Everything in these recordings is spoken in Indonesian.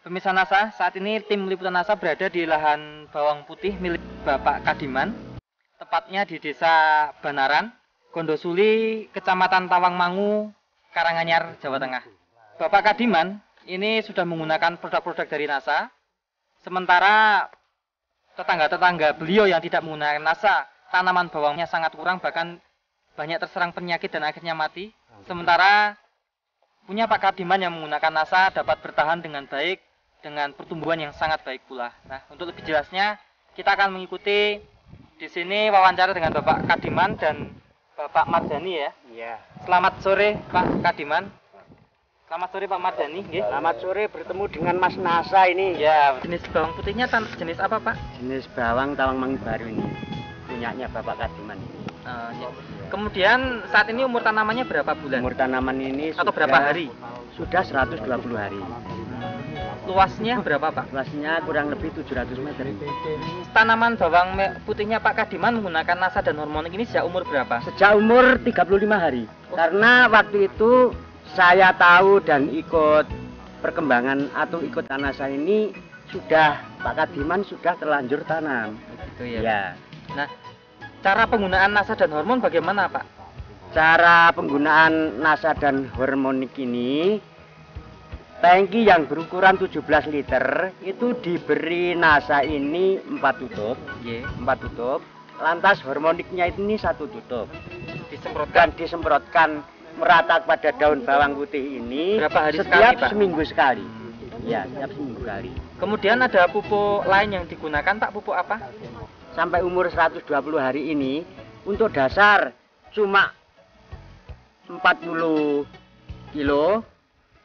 Pemirsa NASA, saat ini tim liputan NASA berada di lahan bawang putih milik Bapak Kadiman, tepatnya di Desa Banaran, Gondosuli, Kecamatan Tawangmangu, Karanganyar, Jawa Tengah. Bapak Kadiman ini sudah menggunakan produk-produk dari NASA, sementara tetangga-tetangga beliau yang tidak menggunakan NASA, tanaman bawangnya sangat kurang, bahkan banyak terserang penyakit dan akhirnya mati. Sementara punya Pak Kadiman yang menggunakan NASA dapat bertahan dengan baik, dengan pertumbuhan yang sangat baik pula. Nah, untuk lebih jelasnya, kita akan mengikuti di sini wawancara dengan Bapak Kadiman dan Bapak Mardhani ya. Iya. Selamat sore Pak Kadiman. Selamat sore Pak Mardhani. Selamat sore, bertemu dengan Mas Nasa ini. Ya, jenis bawang putihnya jenis apa Pak? Jenis bawang Tawangmangu baru ini, punyanya Bapak Kadiman ini. Ya. Kemudian saat ini umur tanamannya berapa bulan? Umur tanaman ini atau berapa hari? Sudah 120 hari. Luasnya berapa Pak? Luasnya kurang lebih 700 meter. Tanaman bawang putihnya Pak Kadiman menggunakan NASA dan hormonik ini sejak umur berapa? Sejak umur 35 hari. Karena waktu itu saya tahu dan ikut perkembangan atau ikut NASA ini sudah Pak Kadiman sudah terlanjur tanam. Gitu ya. Ya. Nah, cara penggunaan NASA dan hormon bagaimana Pak? Cara penggunaan NASA dan hormonik ini, tangki yang berukuran 17 liter itu diberi NASA ini 4 tutup, 4 tutup. Lantas hormoniknya ini 1 tutup. Disemprotkan merata pada daun bawang putih ini. Berapa hari setiap sekali, Pak? Seminggu sekali. Ya, setiap seminggu sekali. Kemudian ada pupuk lain yang digunakan Pak, pupuk apa? Sampai umur 120 hari ini untuk dasar cuma 40 kilo.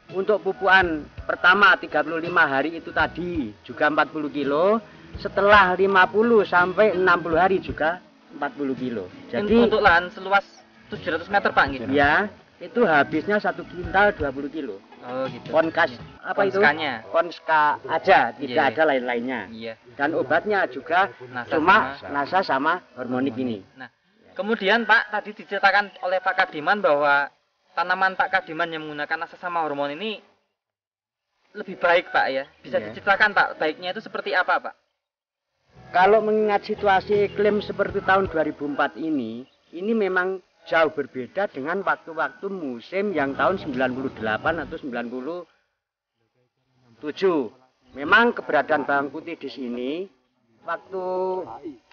Untuk pupukan pertama 35 hari itu tadi juga 40 kilo. Setelah 50 sampai 60 hari juga 40 kilo. Jadi untuk lahan seluas 700 meter Pak gitu. Ya, itu habisnya 1 kintal 20 kilo. Oh gitu. Konkas apa Konskanya. itu? Konska aja, tidak ada lain-lainnya. Iya. Dan obatnya juga cuma NASA sama hormonik ini. Nah, kemudian Pak tadi diceritakan oleh Pak Kadiman bahwa tanaman Pak Kadiman yang menggunakan NASA sama hormon ini lebih baik Pak ya. Bisa diceritakan Pak, baiknya itu seperti apa Pak? Kalau mengingat situasi iklim seperti tahun 2004 ini memang jauh berbeda dengan waktu-waktu musim yang tahun 98 atau 97. Memang keberadaan bawang putih di sini waktu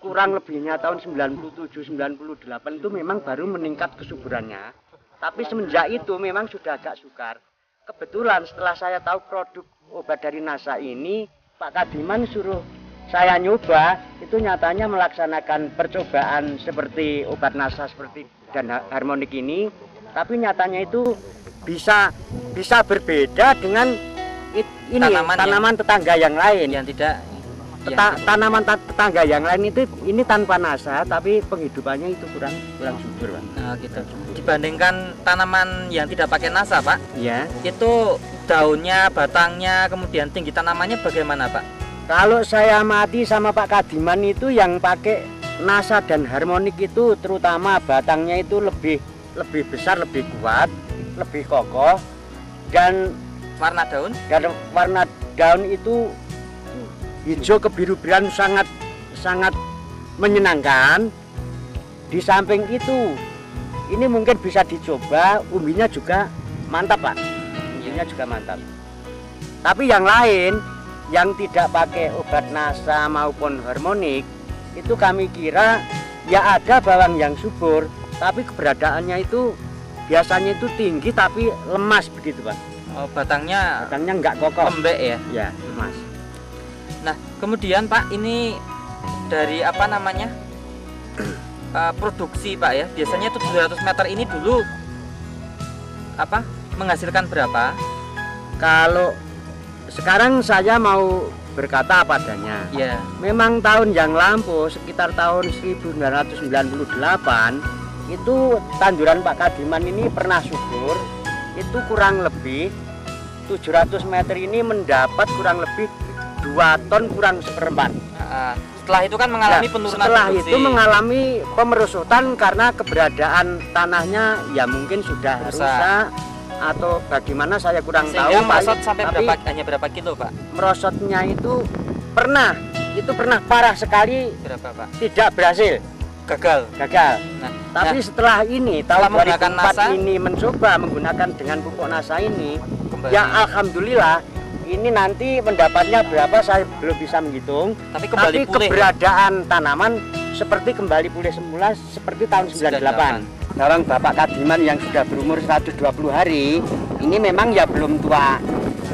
kurang lebihnya tahun 97 98 itu memang baru meningkat kesuburannya. Tapi semenjak itu memang sudah agak sukar. Kebetulan setelah saya tahu produk obat dari NASA ini, Pak Kadiman suruh saya nyoba, itu nyatanya melaksanakan percobaan seperti obat NASA seperti dan harmonik ini, tapi nyatanya itu bisa berbeda dengan tanaman tetangga yang lain. Yang tidak tanaman tetangga yang lain itu ini tanpa NASA tapi penghidupannya itu kurang subur Pak. Nah, gitu. Dibandingkan tanaman yang tidak pakai NASA Pak, ya. Itu daunnya, batangnya, kemudian tinggi tanamannya bagaimana Pak? Kalau saya amati sama Pak Kadiman itu yang pakai NASA dan harmonik itu terutama batangnya itu lebih besar, lebih kuat, lebih kokoh, dan warna daun itu hijau kebiru-biruan sangat menyenangkan. Di samping itu ini mungkin bisa dicoba, umbinya juga mantap Pak. Umbinya juga mantap. Tapi yang lain yang tidak pakai obat NASA maupun hormonik itu kami kira ya ada bawang yang subur, tapi keberadaannya itu biasanya itu tinggi tapi lemas begitu Pak. Oh, batangnya enggak kokoh. Lembek ya? Ya, lemas. Nah, kemudian Pak, ini dari apa namanya produksi Pak ya, biasanya 700 meter ini dulu menghasilkan berapa? Kalau sekarang saya mau berkata apa adanya. Ya. Memang tahun yang lampau sekitar tahun 1998 itu tanduran Pak Kadiman ini pernah subur, itu kurang lebih 700 meter ini mendapat kurang lebih 2 ton kurang seperempat. Setelah itu kan mengalami penurunan setelah produksi. Itu mengalami pemerusutan karena keberadaan tanahnya ya mungkin sudah rusak atau bagaimana saya kurang Sehingga tahu. merosot sampai tapi hanya berapa kilo, Pak? merosotnya itu pernah parah sekali, Berapa, Pak? tidak berhasil, Gagal. Nah, Tapi setelah ini setelah tahun menggunakan 2004 NASA, ini mencoba menggunakan dengan pupuk NASA ini, kembali. ya alhamdulillah ini nanti mendapatnya berapa saya belum bisa menghitung. Tapi kembali Tapi pulih. keberadaan tanaman seperti kembali pulih semula seperti tahun 98. Bawang Bapak Kadiman yang sudah berumur 120 hari ini memang ya belum tua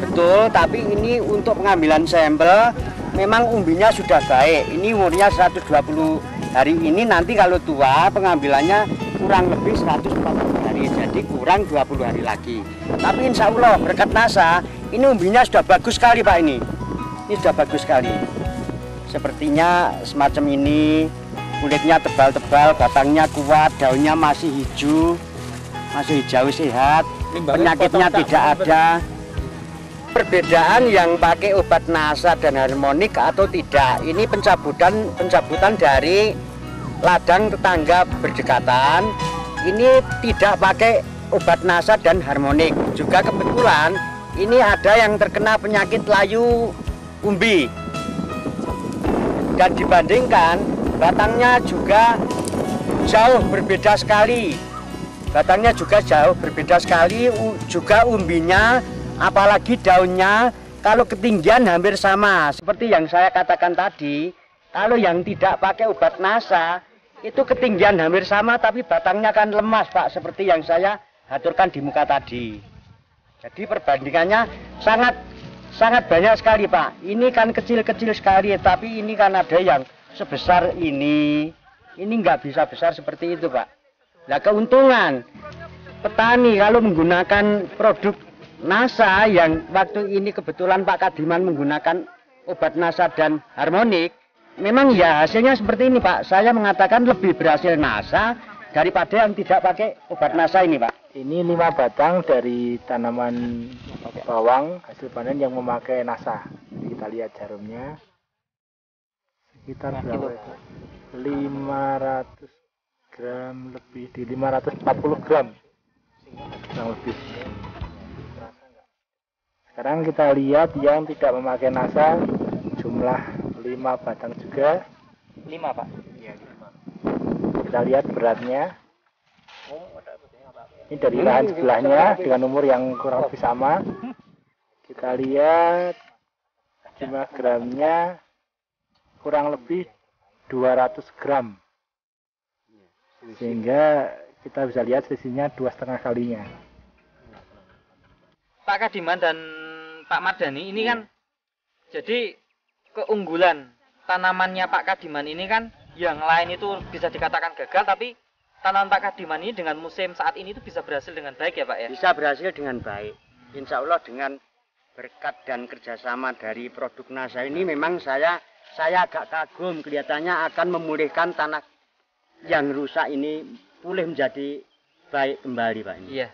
betul, tapi ini untuk pengambilan sampel memang umbinya sudah baik. Ini umurnya 120 hari ini, nanti kalau tua pengambilannya kurang lebih 140 hari, jadi kurang 20 hari lagi. Tapi insya Allah berkat NASA ini umbinya sudah bagus sekali Pak, ini sudah bagus sekali. Sepertinya semacam ini, kulitnya tebal-tebal, batangnya kuat, daunnya masih hijau sehat, penyakitnya tidak ada. Perbedaan yang pakai obat NASA dan harmonik atau tidak, ini pencabutan dari ladang tetangga berdekatan, ini tidak pakai obat NASA dan harmonik. Juga kebetulan ini ada yang terkena penyakit layu umbi, dan dibandingkan batangnya juga jauh berbeda sekali, juga umbinya, apalagi daunnya, kalau ketinggian hampir sama. Seperti yang saya katakan tadi, kalau yang tidak pakai obat NASA itu ketinggian hampir sama, tapi batangnya kan lemas Pak, seperti yang saya aturkan di muka tadi. Jadi perbandingannya sangat banyak sekali Pak. Ini kan kecil-kecil sekali, tapi ini kan ada yang sebesar ini nggak bisa besar seperti itu Pak. Nah, keuntungan petani kalau menggunakan produk NASA yang waktu ini kebetulan Pak Kadiman menggunakan obat NASA dan harmonik, memang ya hasilnya seperti ini Pak. Saya mengatakan lebih berhasil NASA daripada yang tidak pakai obat NASA ini Pak. Ini 5 batang dari tanaman bawang hasil panen yang memakai NASA. Kita lihat jarumnya sekitar berapa itu? 500 gram lebih, di 540 gram kurang lebih. Sekarang kita lihat yang tidak memakai NASA, jumlah 5 batang juga. 5, Pak. Iya, 5. Kita lihat beratnya. Ini dari lahan sebelahnya dengan umur yang kurang lebih sama. Kita lihat jumlah gramnya kurang lebih 200 gram. Sehingga kita bisa lihat selisihnya 2,5 kalinya. Pak Kadiman dan Pak Mardhani ini kan jadi keunggulan tanamannya Pak Kadiman ini kan yang lain itu bisa dikatakan gagal, tapi tanaman Pak Kadiman ini dengan musim saat ini itu bisa berhasil dengan baik ya Pak ya? Bisa berhasil dengan baik. Insya Allah dengan berkat dan kerjasama dari produk NASA ini memang saya agak kagum, kelihatannya akan memulihkan tanah yang rusak ini pulih menjadi baik kembali Pak ini. Iya.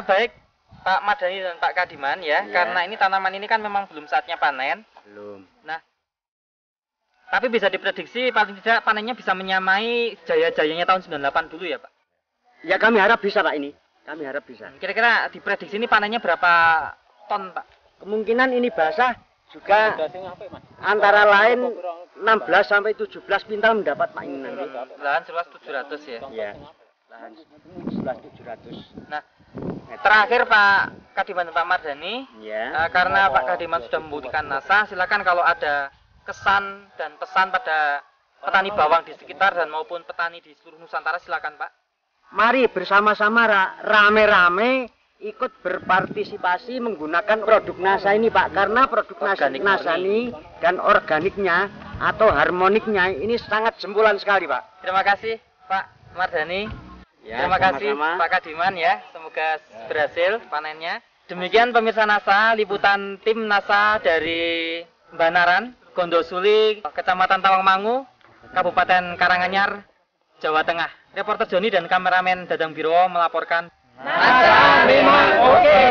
Baik Pak Mardhani dan Pak Kadiman ya, karena ini tanaman ini kan memang belum saatnya panen. Belum. Nah, tapi bisa diprediksi paling tidak panennya bisa menyamai jaya-jayanya tahun 98 dulu ya Pak? Ya kami harap bisa Pak ini. Kami harap bisa. Kira-kira diprediksi ini panennya berapa ton Pak? Kemungkinan ini basah juga antara lain 16 sampai 17 pintal mendapat Pak ini nanti. Lahan seluas 700 ya? Iya. Lahan seluas 700. Nah, terakhir Pak Kadiman dan Pak Mardhani, Ya. karena Pak Kadiman sudah membuktikan NASA, silakan kalau ada kesan dan pesan pada petani bawang di sekitar dan maupun petani di seluruh Nusantara, silakan Pak. Mari bersama-sama rame-rame ikut berpartisipasi menggunakan produk NASA ini Pak, karena produk NASA ini dan organiknya atau harmoniknya ini sangat jempulan sekali Pak. Terima kasih Pak Mardhani. Ya, Terima kasih sama-sama. Pak Kadiman ya, semoga berhasil panennya. Demikian pemirsa NASA, liputan tim NASA dari Banaran, Gondosuli, Kecamatan Tawangmangu, Kabupaten Karanganyar, Jawa Tengah. Reporter Joni dan kameramen Dadang Biro melaporkan. NASA memang oke.